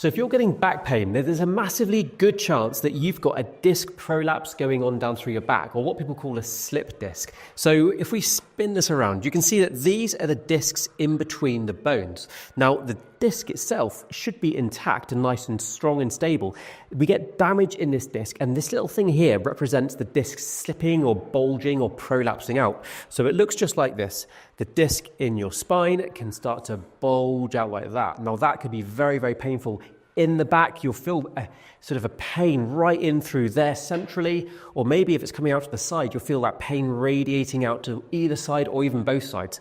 So if you're getting back pain, there's a massively good chance that you've got a disc prolapse going on down through your back, or what people call a slip disc. So if we spin this around, you can see that these are the discs in between the bones. Now, the disc itself should be intact and nice and strong and stable. We get damage in this disc, and this little thing here represents the disc slipping or bulging or prolapsing out. So it looks just like this. The disc in your spine can start to bulge out like that. Now, that could be very, very painful. In the back, you'll feel sort of a pain right in through there centrally, or maybe if it's coming out to the side, you'll feel that pain radiating out to either side or even both sides.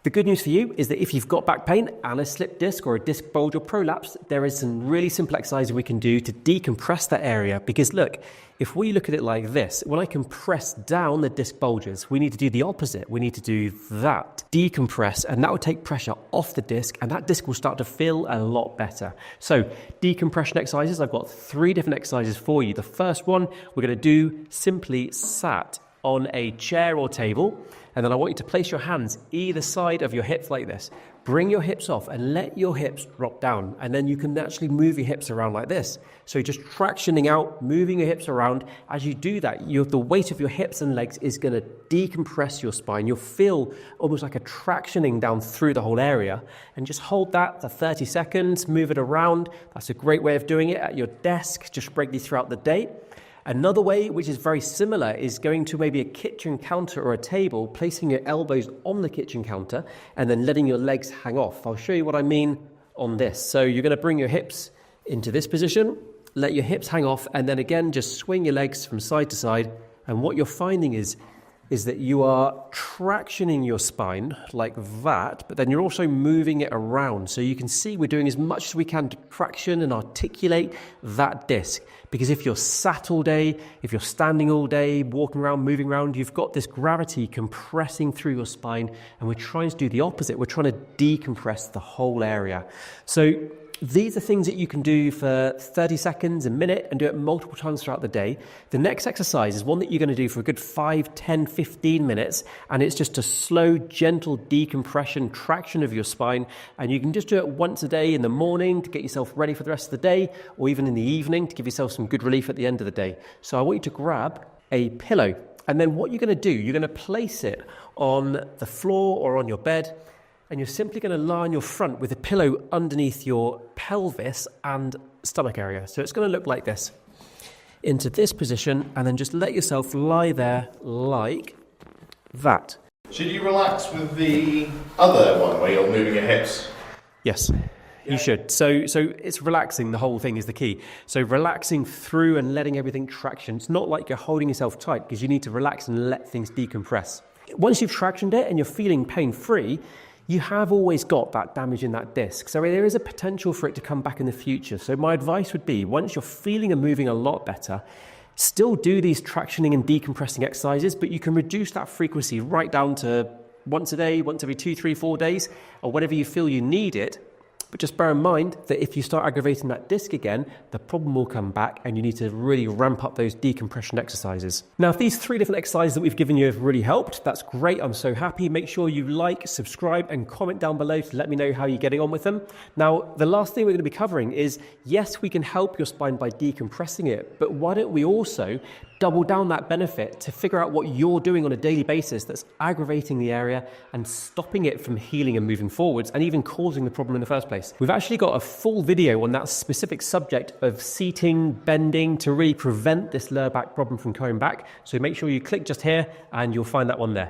The good news for you is that if you've got back pain and a slip disc or a disc bulge or prolapse, there is some really simple exercises we can do to decompress that area. Because look, if we look at it like this, when I compress down the disc bulges, we need to do the opposite. We need to do that, decompress, and that will take pressure off the disc, and that disc will start to feel a lot better. So decompression exercises, I've got 3 different exercises for you. The first one, we're going to do simply sat on a chair or table. And then I want you to place your hands either side of your hips like this. Bring your hips off and let your hips drop down. And then you can actually move your hips around like this. So you're just tractioning out, moving your hips around. As you do that, the weight of your hips and legs is going to decompress your spine. You'll feel almost like a tractioning down through the whole area. And just hold that for 30 seconds, move it around. That's a great way of doing it at your desk, just regularly throughout the day. Another way, which is very similar, is going to maybe a kitchen counter or a table, placing your elbows on the kitchen counter and then letting your legs hang off. I'll show you what I mean on this. So you're going to bring your hips into this position, let your hips hang off, and then again, just swing your legs from side to side. And what you're finding is that you are tractioning your spine like that, but then you're also moving it around. So you can see we're doing as much as we can to traction and articulate that disc. Because if you're sat all day, if you're standing all day, walking around, moving around, you've got this gravity compressing through your spine, and we're trying to do the opposite. We're trying to decompress the whole area. So these are things that you can do for 30 seconds, a minute, and do it multiple times throughout the day. The next exercise is one that you're going to do for a good 5, 10, 15 minutes, and it's just a slow, gentle decompression, traction of your spine, and you can just do it once a day in the morning to get yourself ready for the rest of the day, or even in the evening to give yourself some good relief at the end of the day. So I want you to grab a pillow, and then what you're going to do, you're going to place it on the floor or on your bed, and you're simply going to lie on your front with a pillow underneath your pelvis and stomach area. So it's going to look like this. Into this position, and then just let yourself lie there like that. Should you relax with the other one where you're moving your hips? Yes, you should. So it's relaxing, the whole thing is the key. So relaxing through and letting everything traction. It's not like you're holding yourself tight, because you need to relax and let things decompress. Once you've tractioned it and you're feeling pain-free, you have always got that damage in that disc. So there is a potential for it to come back in the future. So my advice would be, once you're feeling and moving a lot better, still do these tractioning and decompressing exercises, but you can reduce that frequency right down to once a day, once every 2, 3, 4 days, or whatever you feel you need it. But just bear in mind that if you start aggravating that disc again, the problem will come back, and you need to really ramp up those decompression exercises. Now, if these 3 different exercises that we've given you have really helped, that's great. I'm so happy. Make sure you like, subscribe, and comment down below to let me know how you're getting on with them. Now, the last thing we're going to be covering is, yes, we can help your spine by decompressing it, but why don't we also double down that benefit to figure out what you're doing on a daily basis that's aggravating the area and stopping it from healing and moving forwards, and even causing the problem in the first place. We've actually got a full video on that specific subject of seating, bending to really prevent this lower back problem from coming back. So make sure you click just here and you'll find that one there.